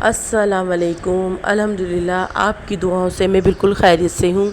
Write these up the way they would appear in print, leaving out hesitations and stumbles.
अस्सलाम वालेकुम। अल्हम्दुलिल्लाह आपकी दुआओं से मैं बिल्कुल खैरियत से हूँ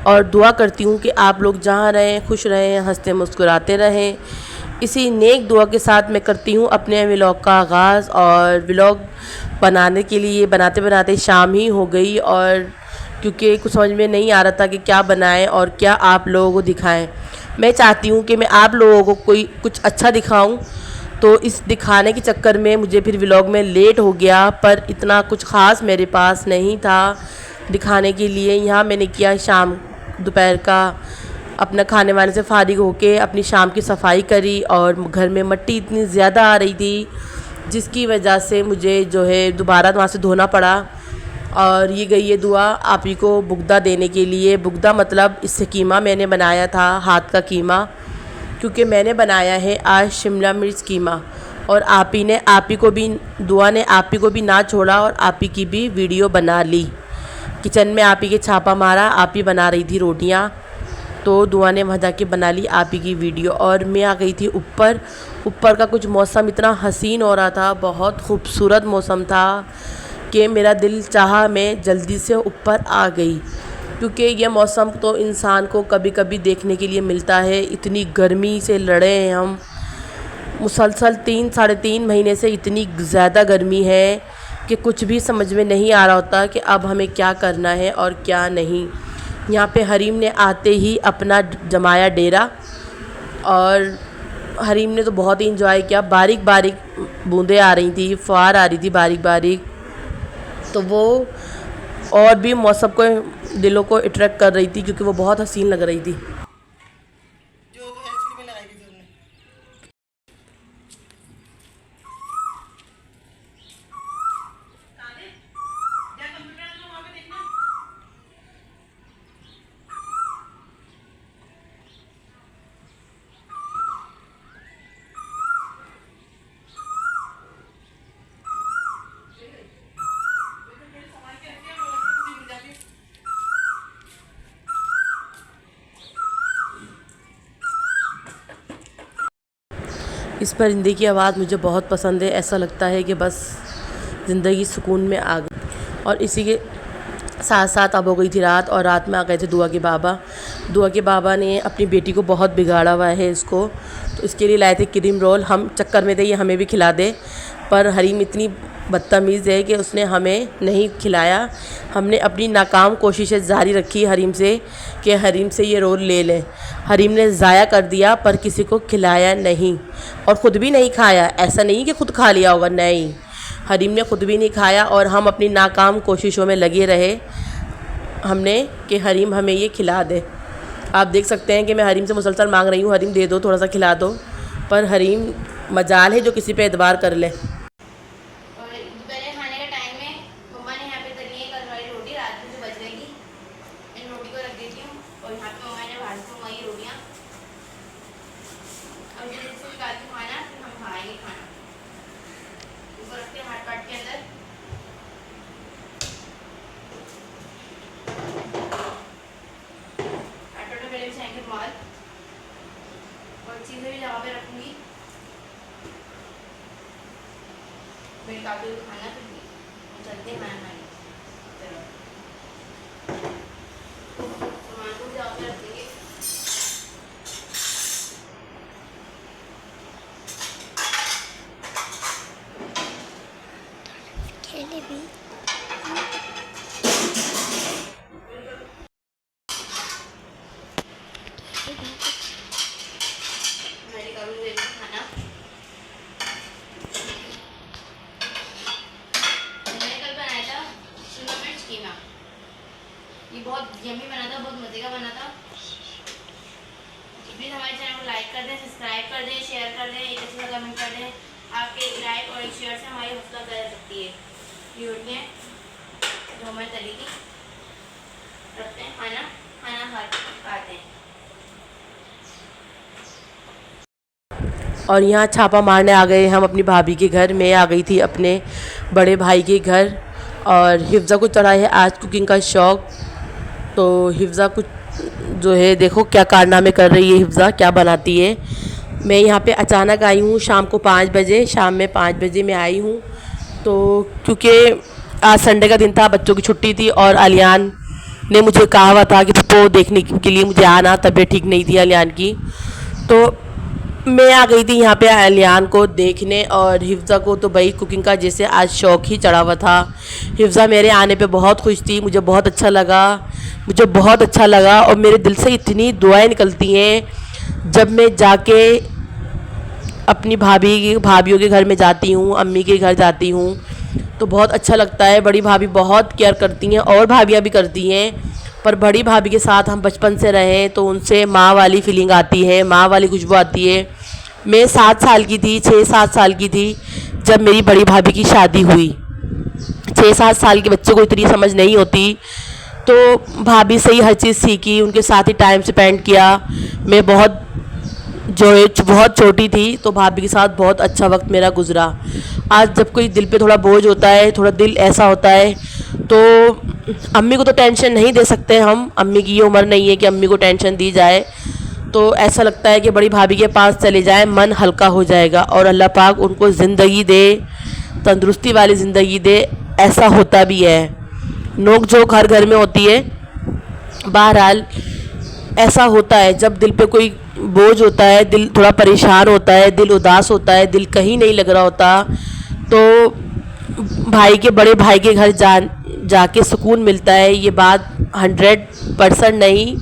और दुआ करती हूँ कि आप लोग जहाँ रहें खुश रहें, हंसते मुस्कुराते रहें। इसी नेक दुआ के साथ मैं करती हूँ अपने व्लॉग का आगाज़। और व्लॉग बनाने के लिए बनाते बनाते शाम ही हो गई, और क्योंकि कुछ समझ में नहीं आ रहा था कि क्या बनाएं और क्या आप लोगों को दिखाएं। मैं चाहती हूँ कि मैं आप लोगों को कोई कुछ अच्छा दिखाऊं, तो इस दिखाने के चक्कर में मुझे फिर व्लॉग में लेट हो गया, पर इतना कुछ ख़ास मेरे पास नहीं था दिखाने के लिए। यहाँ मैंने किया शाम दोपहर का अपना खाने वाने से फ़ारिग होके अपनी शाम की सफाई करी, और घर में मिट्टी इतनी ज़्यादा आ रही थी जिसकी वजह से मुझे जो है दोबारा वहाँ से धोना पड़ा। और ये गई ये दुआ आप ही को बुगदा देने के लिए। बुगदा मतलब इससे कीमा मैंने बनाया था, हाथ का कीमा, क्योंकि मैंने बनाया है आज शिमला मिर्च कीमा। और आप ही को भी दुआ ने आप ही को भी ना छोड़ा और आप ही की भी वीडियो बना ली। किचन में आप ही के छापा मारा, आप ही बना रही थी रोटियां, तो दुआ ने वहाँ जाके बना ली आप ही की वीडियो। और मैं आ गई थी ऊपर। ऊपर का कुछ मौसम इतना हसीन हो रहा था, बहुत खूबसूरत मौसम था कि मेरा दिल चाहा मैं जल्दी से ऊपर आ गई, क्योंकि यह मौसम तो इंसान को कभी कभी देखने के लिए मिलता है। इतनी गर्मी से लड़े हैं हम मुसलसल 3 साढ़े 3 महीने से। इतनी ज़्यादा गर्मी है कि कुछ भी समझ में नहीं आ रहा होता कि अब हमें क्या करना है और क्या नहीं। यहाँ पे हरीम ने आते ही अपना जमाया डेरा, और हरीम ने तो बहुत ही इंजॉय किया। बारीक बारीक बूंदें आ रही थी, फुहार आ रही थी बारीक बारीक, तो वो और भी मौसम को दिलों को अट्रैक्ट कर रही थी, क्योंकि वो बहुत हसीन लग रही थी। इस परिंदे की आवाज़ मुझे बहुत पसंद है। ऐसा लगता है कि बस ज़िंदगी सुकून में आ गई। और इसी के साथ साथ अब हो गई थी रात, और रात में आ गए थे दुआ के बाबा। दुआ के बाबा ने अपनी बेटी को बहुत बिगाड़ा हुआ है इसको, तो इसके लिए लाए थे क्रीम रोल। हम चक्कर में थे ये हमें भी खिला दे, पर हरीम इतनी बदतमीज़ है कि उसने हमें नहीं खिलाया। हमने अपनी नाकाम कोशिशें जारी रखी हरीम से कि हरीम से ये रोल ले लें। हरीम ने ज़ाया कर दिया, पर किसी को खिलाया नहीं, और ख़ुद भी नहीं खाया। ऐसा नहीं कि ख़ुद खा लिया होगा, नहीं, हरीम ने ख़ुद भी नहीं खाया। और हम अपनी नाकाम कोशिशों में लगे रहे हमने कि हरीम हमें ये खिला दे। आप देख सकते हैं कि मैं हरीम से मुसलसल मांग रही हूँ, हरीम दे दो, थोड़ा सा खिला दो, पर हरीम मजाल है जो किसी पे एतबार कर ले। चीज़ें भी जगह पे रखूँगी, फिर काफ़ी खाना फिर चलते हैं खाना खाने। चलो सामान को भी जगह पे रखेंगे। खेले भी ये बहुत यम्मी बना था, बहुत मज़े का बना था। प्लीज़ हमारे चैनल को लाइक कर दें, सब्सक्राइब कर दें, शेयर कर दें, एक अच्छा कमेंट कर दें। आपके लाइक और एक शेयर से हमारी हौसला कर सकती है। ये रोटियाँ जो हमारे तरीके रखते हैं, खाना खाते हैं। और यहाँ छापा मारने आ गए हम अपनी भाभी के घर। मैं आ गई थी अपने बड़े भाई के घर, और हिफ्ज़ा को चढ़ा है आज कुकिंग का शौक़। तो हिफ्ज़ा कुछ जो है देखो क्या कारनामे कर रही है, हिफ्ज़ा क्या बनाती है। मैं यहाँ पे अचानक आई हूँ शाम को 5 बजे, शाम में 5 बजे मैं आई हूँ। तो क्योंकि आज संडे का दिन था, बच्चों की छुट्टी थी और अलियान ने मुझे कहा हुआ था कि पप्पो देखने के लिए मुझे आना, तबीयत ठीक नहीं थी अलियान की। तो मैं आ गई थी यहाँ पे अलियान को देखने। और हिफ्ज़ा को तो भाई कुकिंग का जैसे आज शौक़ ही चढ़ा हुआ था। हिफ्ज़ा मेरे आने पे बहुत खुश थी, मुझे बहुत अच्छा लगा और मेरे दिल से इतनी दुआएं निकलती हैं जब मैं जाके अपनी भाभीयों के घर में जाती हूँ, अम्मी के घर जाती हूँ तो बहुत अच्छा लगता है। बड़ी भाभी बहुत केयर करती हैं और भाभियाँ भी करती हैं, पर बड़ी भाभी के साथ हम बचपन से रहे तो उनसे माँ वाली फीलिंग आती है, माँ वाली खुशबू आती है। मैं 6-7 साल की थी जब मेरी बड़ी भाभी की शादी हुई। 6-7 साल के बच्चे को इतनी समझ नहीं होती, तो भाभी से ही हर चीज़ सीखी, उनके साथ ही टाइम स्पेंड किया। मैं बहुत छोटी थी तो भाभी के साथ बहुत अच्छा वक्त मेरा गुजरा। आज जब कोई दिल पे थोड़ा बोझ होता है, थोड़ा दिल ऐसा होता है, तो अम्मी को तो टेंशन नहीं दे सकते हम, अम्मी की ये उम्र नहीं है कि अम्मी को टेंशन दी जाए। तो ऐसा लगता है कि बड़ी भाभी के पास चले जाएं, मन हल्का हो जाएगा और अल्लाह पाक उनको ज़िंदगी दे, तंदुरुस्ती वाली ज़िंदगी दे। ऐसा होता भी है, नोक झोंक हर घर में होती है। बहरहाल ऐसा होता है जब दिल पे कोई बोझ होता है, दिल थोड़ा परेशान होता है, दिल उदास होता है, दिल कहीं नहीं लग रहा होता, तो बड़े भाई के घर जाके सुकून मिलता है। ये बात 100% नहीं,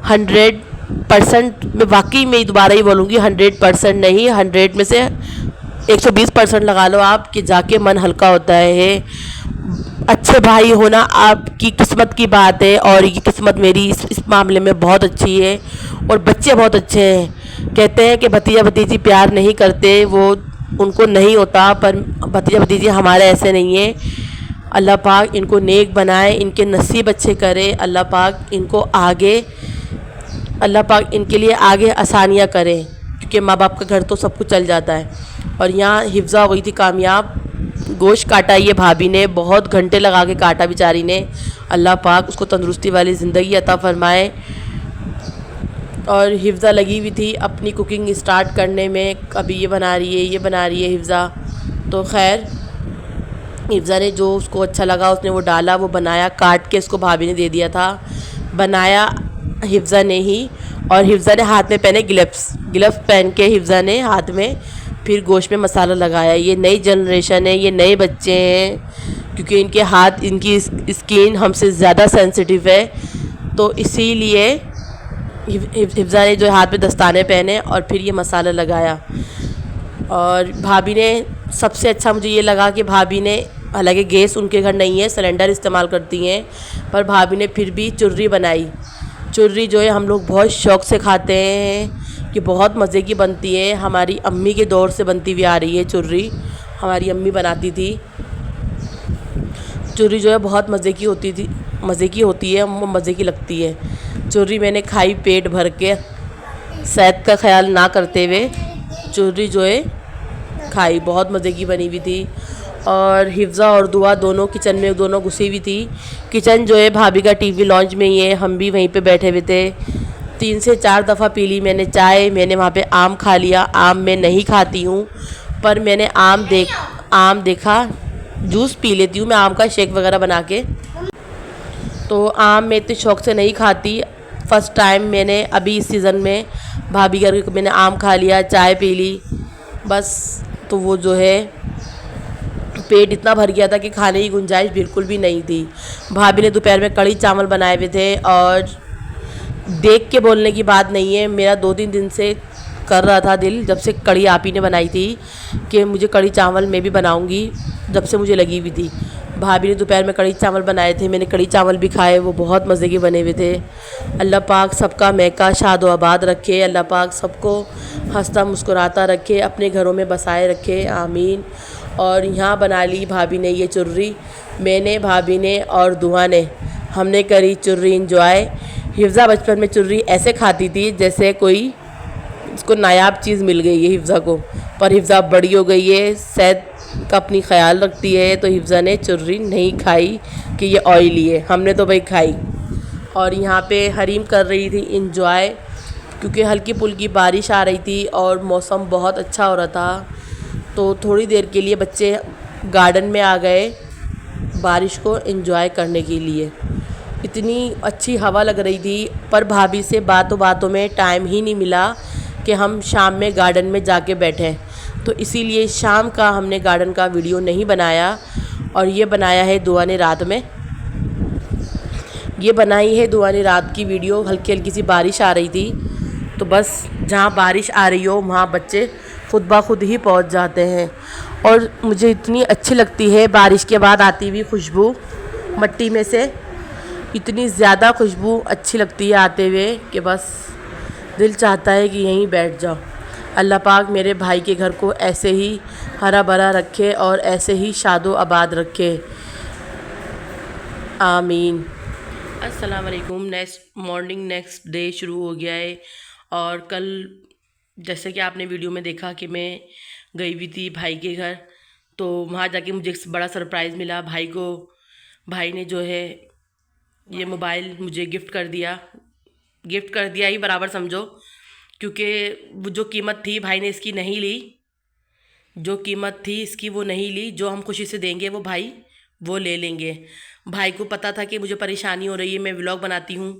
100% मैं वाकई में दोबारा ही बोलूँगी, 100% नहीं, 100 में से 120% लगा लो आप कि जाके मन हल्का होता है। अच्छे भाई होना आपकी किस्मत की बात है और ये किस्मत मेरी इस मामले में बहुत अच्छी है और बच्चे बहुत अच्छे हैं। कहते हैं कि भतीजा भतीजी प्यार नहीं करते, वो उनको नहीं होता, पर भतीजा भतीजी हमारे ऐसे नहीं है। अल्लाह पाक इनको नेक बनाए, इनके नसीब अच्छे करे, अल्लाह पाक इनके लिए आगे आसानियाँ करे, क्योंकि माँ बाप का घर तो सब कुछ चल जाता है। और यहाँ हिफ्ज़ा हो गई थी कामयाब। गोश्त काटा ये भाभी ने, बहुत घंटे लगा के काटा बेचारी ने। अल्लाह पाक उसको तंदुरुस्ती वाली ज़िंदगी अता फरमाए। और हिफ्ज़ा लगी हुई थी अपनी कुकिंग स्टार्ट करने में, अभी ये बना रही है हिफ्ज़ा। तो खैर हिफ्ज़ा ने जो उसको अच्छा लगा उसने वो डाला, वो बनाया, काट के उसको भाभी ने दे दिया था। बनाया हिफ्ज़ा ने ही, और हिफ्ज़ा ने हाथ में पहने ग्लव्स पहन के हिफ्ज़ा ने हाथ में फिर गोश्त में मसाला लगाया। ये नई जनरेशन है, ये नए बच्चे हैं, क्योंकि इनके हाथ, इनकी स्किन हमसे ज़्यादा सेंसिटिव है, तो इसीलिए हिफ्ज़ा ने जो हाथ पे दस्ताने पहने और फिर ये मसाला लगाया। और भाभी ने, सबसे अच्छा मुझे ये लगा कि भाभी ने, हालांकि गैस उनके घर नहीं है, सिलेंडर इस्तेमाल करती हैं, पर भाभी ने फिर भी चुर्री बनाई। चुर्री जो है हम लोग बहुत शौक़ से खाते हैं कि बहुत मज़े की बनती है। हमारी अम्मी के दौर से बनती हुई आ रही है चुर्री, हमारी अम्मी बनाती थी। चुर्री जो है बहुत मज़े की होती है, मज़े की लगती है। चुर्री मैंने खाई पेट भर के, सेहत का ख्याल ना करते हुए चुर्री जो है खाई, बहुत मज़े की बनी हुई थी। और हिफ्ज़ा और दुआ दोनों किचन में घुसी हुई थी। किचन जो है भाभी का टीवी लॉन्च में ही है, हम भी वहीं पे बैठे हुए थे। 3 से 4 दफ़ा पी ली मैंने चाय। मैंने वहाँ पे आम खा लिया। आम मैं नहीं खाती हूँ, पर मैंने आम देखा, जूस पी लेती हूँ मैं आम का, शेक वगैरह बना के। तो आम मैं इतने शौक़ से नहीं खाती। फ़र्स्ट टाइम मैंने अभी इस सीज़न में भाभी घर के मैंने आम खा लिया, चाय पी ली, बस। तो वो जो है पेट इतना भर गया था कि खाने की गुंजाइश बिल्कुल भी नहीं थी। भाभी ने दोपहर में कढ़ी चावल बनाए हुए थे, और देख के बोलने की बात नहीं है, मेरा 2-3 दिन से कर रहा था दिल, जब से कढ़ी आप ही ने बनाई थी, कि मुझे कढ़ी चावल मैं भी बनाऊंगी, जब से मुझे लगी हुई थी। भाभी ने दोपहर में कढ़ी चावल बनाए थे, मैंने कढ़ी चावल भी खाए, वो बहुत मज़े के बने हुए थे। अल्लाह पाक सबका महका शाद व आबाद रखे, अल्लाह पाक सबको हंसता मुस्कुराता रखे, अपने घरों में बसाए रखे, आमीन। और यहाँ बना ली भाभी ने ये चुर्री, मैंने, भाभी ने और दुआ ने, हमने करी चुर्री इंजॉय। हिफ्ज़ा बचपन में चुर्री ऐसे खाती थी जैसे कोई उसको नायाब चीज़ मिल गई है हिफ्ज़ा को, पर हिफ्ज़ा बड़ी हो गई है, सेहत का अपनी ख्याल रखती है, तो हिफ्ज़ा ने चुर्री नहीं खाई कि ये ऑयली है, हमने तो भाई खाई। और यहाँ पे हरीम कर रही थी इंजॉय, क्योंकि हल्की फुल्की बारिश आ रही थी और मौसम बहुत अच्छा हो रहा था। तो थोड़ी देर के लिए बच्चे गार्डन में आ गए बारिश को एंजॉय करने के लिए। इतनी अच्छी हवा लग रही थी, पर भाभी से बातों बातों में टाइम ही नहीं मिला कि हम शाम में गार्डन में जाके बैठें। तो इसीलिए शाम का हमने गार्डन का वीडियो नहीं बनाया, और ये बनाया है दुआ ने रात में। ये बनाई है दुआ ने रात की वीडियो। हल्की हल्की सी बारिश आ रही थी, तो बस जहाँ बारिश आ रही हो वहाँ बच्चे खुद ब खुद ही पहुँच जाते हैं। और मुझे इतनी अच्छी लगती है बारिश के बाद आती हुई खुशबू मट्टी में से। इतनी ज़्यादा खुशबू अच्छी लगती है आते हुए कि बस दिल चाहता है कि यहीं बैठ जाओ। अल्लाह पाक मेरे भाई के घर को ऐसे ही हरा भरा रखे और ऐसे ही शादो आबाद रखे, आमीन। अस्सलाम वालेकुम। नेक्स्ट मॉर्निंग, नेक्स्ट डे शुरू हो गया है। और कल जैसे कि आपने वीडियो में देखा कि मैं गई हुई थी भाई के घर, तो वहाँ जाके मुझे एक बड़ा सरप्राइज़ मिला। भाई ने जो है ये मोबाइल मुझे गिफ्ट कर दिया ही बराबर समझो, क्योंकि वो जो कीमत थी भाई ने इसकी नहीं ली। जो कीमत थी इसकी वो नहीं ली, जो हम खुशी से देंगे वो भाई वो ले लेंगे। भाई को पता था कि मुझे परेशानी हो रही है, मैं व्लॉग बनाती हूँ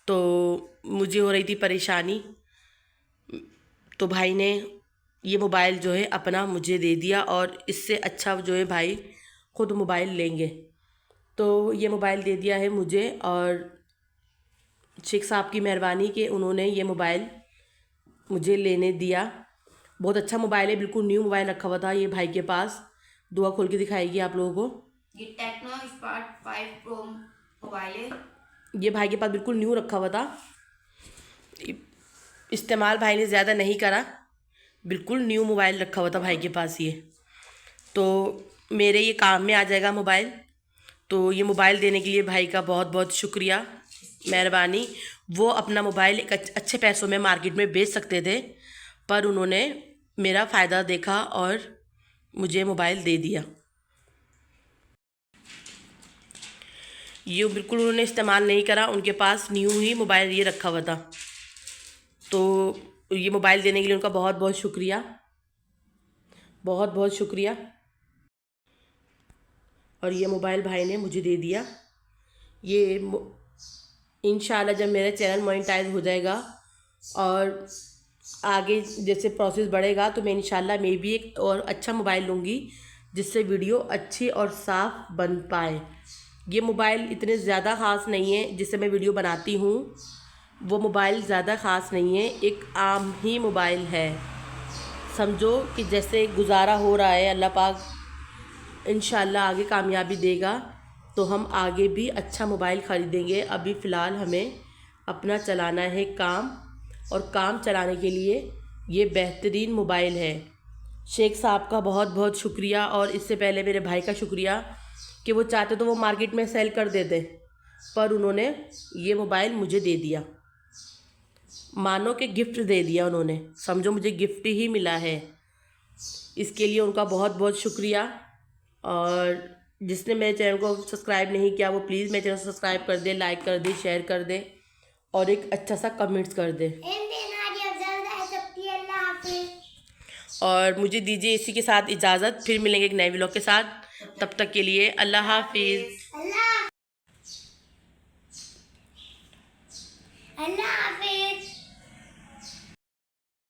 तो मुझे हो रही थी परेशानी, तो भाई ने ये मोबाइल जो है अपना मुझे दे दिया। और इससे अच्छा जो है भाई ख़ुद मोबाइल लेंगे, तो ये मोबाइल दे दिया है मुझे। और शेख साहब की मेहरबानी कि उन्होंने ये मोबाइल मुझे लेने दिया। बहुत अच्छा मोबाइल है, बिल्कुल न्यू मोबाइल रखा हुआ था ये भाई के पास। दुआ खोल के दिखाएगी आप लोगों को। ये टेक्नो स्पार्क 5 प्रो मोबाइल है। ये भाई के पास बिल्कुल न्यू रखा हुआ था, इस्तेमाल भाई ने ज़्यादा नहीं करा, बिल्कुल न्यू मोबाइल रखा हुआ था भाई के पास ये। तो मेरे ये काम में आ जाएगा मोबाइल। तो ये मोबाइल देने के लिए भाई का बहुत बहुत शुक्रिया, मेहरबानी। वो अपना मोबाइल एक अच्छे पैसों में मार्केट में बेच सकते थे, पर उन्होंने मेरा फ़ायदा देखा और मुझे मोबाइल दे दिया। ये बिल्कुल उन्होंने इस्तेमाल नहीं करा, उनके पास न्यू ही मोबाइल ये रखा हुआ था। तो ये मोबाइल देने के लिए उनका बहुत बहुत शुक्रिया, बहुत बहुत शुक्रिया। और ये मोबाइल भाई ने मुझे दे दिया। ये इंशाल्लाह जब मेरा चैनल मोनेटाइज हो जाएगा और आगे जैसे प्रोसेस बढ़ेगा, तो मैं इंशाल्लाह मैं भी एक और अच्छा मोबाइल लूँगी जिससे वीडियो अच्छी और साफ़ बन पाए। ये मोबाइल इतने ज़्यादा ख़ास नहीं है, जिससे मैं वीडियो बनाती हूँ वो मोबाइल ज़्यादा ख़ास नहीं है, एक आम ही मोबाइल है। समझो कि जैसे गुजारा हो रहा है, अल्लाह पाक इंशाल्लाह आगे कामयाबी देगा तो हम आगे भी अच्छा मोबाइल ख़रीदेंगे। अभी फ़िलहाल हमें अपना चलाना है काम, और काम चलाने के लिए ये बेहतरीन मोबाइल है। शेख साहब का बहुत बहुत शुक्रिया, और इससे पहले मेरे भाई का शुक्रिया कि वो चाहते तो वो मार्केट में सेल कर देते, पर उन्होंने ये मोबाइल मुझे दे दिया, मानो कि गिफ्ट दे दिया उन्होंने। समझो मुझे गिफ्ट ही मिला है, इसके लिए उनका बहुत बहुत शुक्रिया। और जिसने मेरे चैनल को सब्सक्राइब नहीं किया वो प्लीज़ मेरे चैनल को सब्सक्राइब कर दे, लाइक कर दे, शेयर कर दे और एक अच्छा सा कमेंट्स कर दे। और मुझे दीजिए इसी के साथ इजाज़त, फिर मिलेंगे एक नए व्लॉग के साथ। तब तक के लिए अल्लाह हाफिज़। अल्लाह हाफिज़।